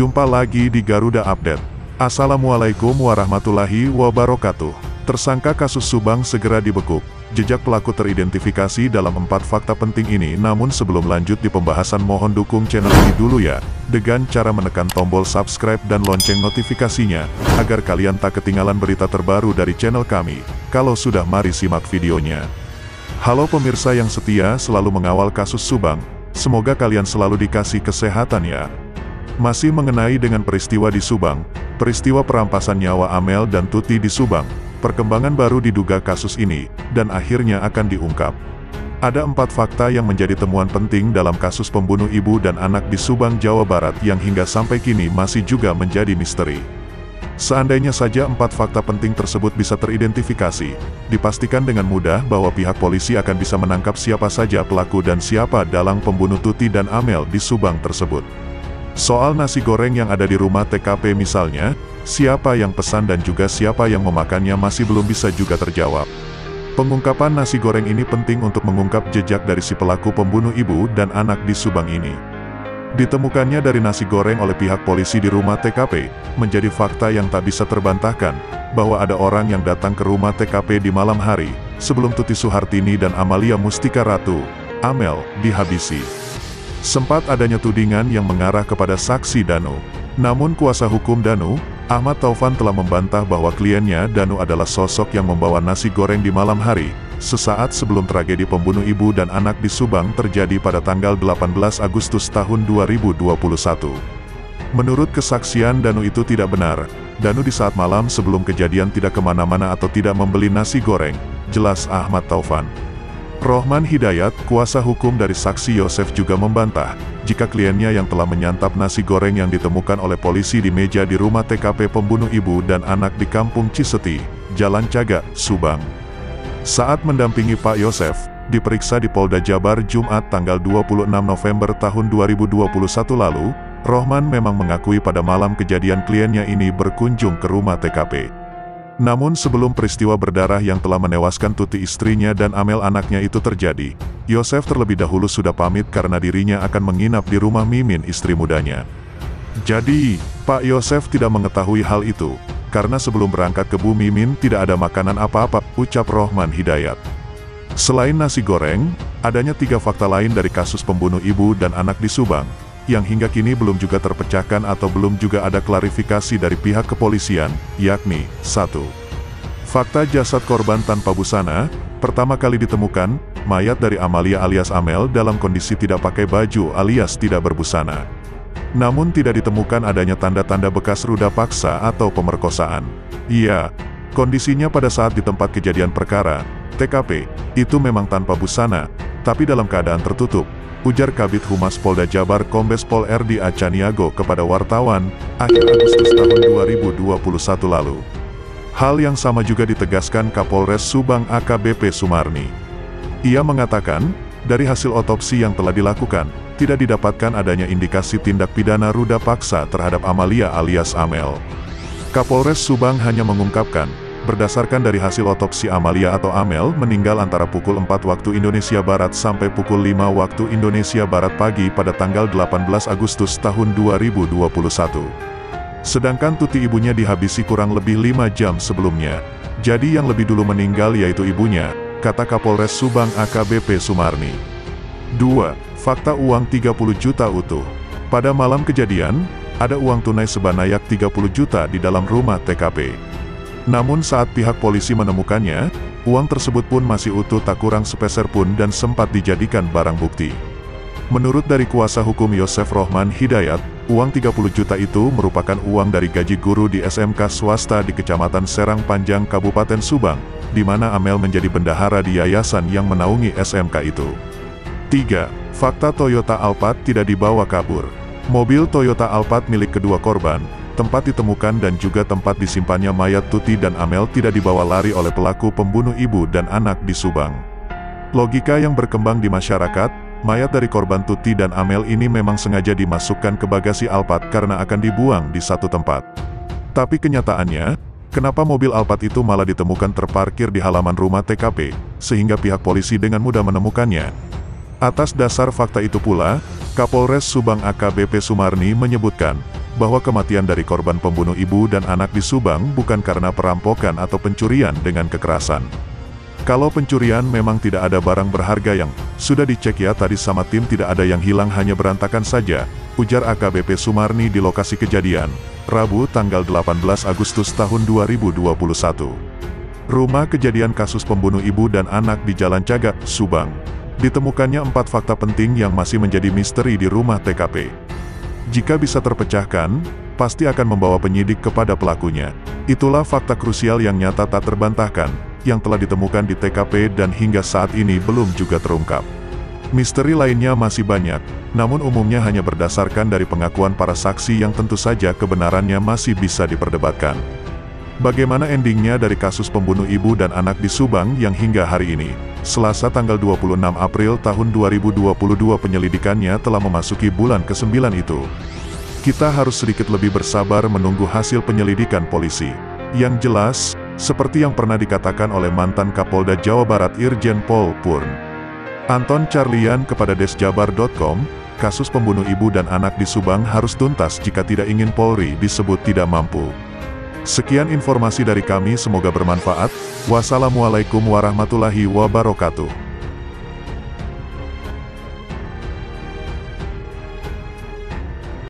Jumpa lagi di Garuda Update. Assalamualaikum warahmatullahi wabarakatuh. Tersangka kasus Subang segera dibekuk. Jejak pelaku teridentifikasi dalam 4 fakta penting ini. Namun sebelum lanjut di pembahasan, mohon dukung channel ini dulu ya, dengan cara menekan tombol subscribe dan lonceng notifikasinya, agar kalian tak ketinggalan berita terbaru dari channel kami. Kalau sudah, mari simak videonya. Halo pemirsa yang setia selalu mengawal kasus Subang, semoga kalian selalu dikasih kesehatan ya. Masih mengenai dengan peristiwa di Subang, peristiwa perampasan nyawa Amel dan Tuti di Subang, perkembangan baru diduga kasus ini, dan akhirnya akan diungkap. Ada 4 fakta yang menjadi temuan penting dalam kasus pembunuh ibu dan anak di Subang, Jawa Barat yang hingga sampai kini masih juga menjadi misteri. Seandainya saja 4 fakta penting tersebut bisa teridentifikasi, dipastikan dengan mudah bahwa pihak polisi akan bisa menangkap siapa saja pelaku dan siapa dalang pembunuh Tuti dan Amel di Subang tersebut. Soal nasi goreng yang ada di rumah TKP misalnya, siapa yang pesan dan juga siapa yang memakannya masih belum bisa juga terjawab. Pengungkapan nasi goreng ini penting untuk mengungkap jejak dari si pelaku pembunuh ibu dan anak di Subang ini. Ditemukannya dari nasi goreng oleh pihak polisi di rumah TKP, menjadi fakta yang tak bisa terbantahkan, bahwa ada orang yang datang ke rumah TKP di malam hari, sebelum Tuti Suhartini dan Amalia Mustika Ratu, Amel, dihabisi. Sempat adanya tudingan yang mengarah kepada saksi Danu. Namun kuasa hukum Danu, Ahmad Taufan, telah membantah bahwa kliennya Danu adalah sosok yang membawa nasi goreng di malam hari, sesaat sebelum tragedi pembunuh ibu dan anak di Subang terjadi pada tanggal 18 Agustus tahun 2021. Menurut kesaksian Danu itu tidak benar. Danu di saat malam sebelum kejadian tidak kemana-mana atau tidak membeli nasi goreng, jelas Ahmad Taufan. Rohman Hidayat, kuasa hukum dari saksi Yosef, juga membantah, jika kliennya yang telah menyantap nasi goreng yang ditemukan oleh polisi di meja di rumah TKP pembunuh ibu dan anak di Kampung Ciseti, Jalan Cagak, Subang. Saat mendampingi Pak Yosef, diperiksa di Polda Jabar Jumat tanggal 26 November tahun 2021 lalu, Rohman memang mengakui pada malam kejadian kliennya ini berkunjung ke rumah TKP. Namun sebelum peristiwa berdarah yang telah menewaskan Tuti istrinya dan Amel anaknya itu terjadi, Yosef terlebih dahulu sudah pamit karena dirinya akan menginap di rumah Mimin, istri mudanya. Jadi, Pak Yosef tidak mengetahui hal itu, karena sebelum berangkat ke Bu Mimin tidak ada makanan apa-apa, ucap Rohman Hidayat. Selain nasi goreng, adanya 3 fakta lain dari kasus pembunuh ibu dan anak di Subang, yang hingga kini belum juga terpecahkan atau belum juga ada klarifikasi dari pihak kepolisian, yakni 1. Fakta jasad korban tanpa busana. Pertama kali ditemukan, mayat dari Amalia alias Amel dalam kondisi tidak pakai baju alias tidak berbusana. Namun tidak ditemukan adanya tanda-tanda bekas ruda paksa atau pemerkosaan. Iya, kondisinya pada saat di tempat kejadian perkara, TKP, itu memang tanpa busana, tapi dalam keadaan tertutup, ujar Kabid Humas Polda Jabar Kombes Pol R.D. Acaniago kepada wartawan, akhir Agustus tahun 2021 lalu. Hal yang sama juga ditegaskan Kapolres Subang AKBP Sumarni. Ia mengatakan, dari hasil otopsi yang telah dilakukan, tidak didapatkan adanya indikasi tindak pidana ruda paksa terhadap Amalia alias Amel. Kapolres Subang hanya mengungkapkan, berdasarkan dari hasil otopsi, Amalia atau Amel meninggal antara pukul 4 waktu Indonesia Barat sampai pukul 5 waktu Indonesia Barat pagi pada tanggal 18 Agustus tahun 2021. Sedangkan Tuti ibunya dihabisi kurang lebih 5 jam sebelumnya. Jadi yang lebih dulu meninggal yaitu ibunya, kata Kapolres Subang AKBP Sumarni. 2. Fakta uang 30 juta utuh. Pada malam kejadian, ada uang tunai sebanyak 30 juta di dalam rumah TKP. Namun saat pihak polisi menemukannya, uang tersebut pun masih utuh tak kurang sepeser pun dan sempat dijadikan barang bukti. Menurut dari kuasa hukum Yosef Rohman Hidayat, uang 30 juta itu merupakan uang dari gaji guru di SMK swasta di Kecamatan Serang Panjang, Kabupaten Subang, di mana Amel menjadi bendahara di yayasan yang menaungi SMK itu. 3. Fakta Toyota Alphard tidak dibawa kabur. Mobil Toyota Alphard milik kedua korban, tempat ditemukan dan juga tempat disimpannya mayat Tuti dan Amel tidak dibawa lari oleh pelaku pembunuh ibu dan anak di Subang. Logika yang berkembang di masyarakat, mayat dari korban Tuti dan Amel ini memang sengaja dimasukkan ke bagasi Alphard karena akan dibuang di satu tempat. Tapi kenyataannya, kenapa mobil Alphard itu malah ditemukan terparkir di halaman rumah TKP, sehingga pihak polisi dengan mudah menemukannya? Atas dasar fakta itu pula, Kapolres Subang AKBP Sumarni menyebutkan, bahwa kematian dari korban pembunuh ibu dan anak di Subang bukan karena perampokan atau pencurian dengan kekerasan. Kalau pencurian memang tidak ada barang berharga yang sudah dicek ya tadi sama tim, tidak ada yang hilang, hanya berantakan saja, ujar AKBP Sumarni di lokasi kejadian, Rabu tanggal 18 Agustus tahun 2021. Rumah kejadian kasus pembunuh ibu dan anak di Jalan Cagak, Subang. Ditemukannya 4 fakta penting yang masih menjadi misteri di rumah TKP. Jika bisa terpecahkan, pasti akan membawa penyidik kepada pelakunya. Itulah fakta krusial yang nyata tak terbantahkan, yang telah ditemukan di TKP dan hingga saat ini belum juga terungkap. Misteri lainnya masih banyak, namun umumnya hanya berdasarkan dari pengakuan para saksi yang tentu saja kebenarannya masih bisa diperdebatkan. Bagaimana endingnya dari kasus pembunuh ibu dan anak di Subang yang hingga hari ini, Selasa tanggal 26 April tahun 2022 penyelidikannya telah memasuki bulan ke-9 itu. Kita harus sedikit lebih bersabar menunggu hasil penyelidikan polisi. Yang jelas, seperti yang pernah dikatakan oleh mantan Kapolda Jawa Barat Irjen Pol Purn Anton Carlian kepada desjabar.com, kasus pembunuh ibu dan anak di Subang harus tuntas jika tidak ingin Polri disebut tidak mampu. Sekian informasi dari kami, semoga bermanfaat. Wassalamualaikum warahmatullahi wabarakatuh.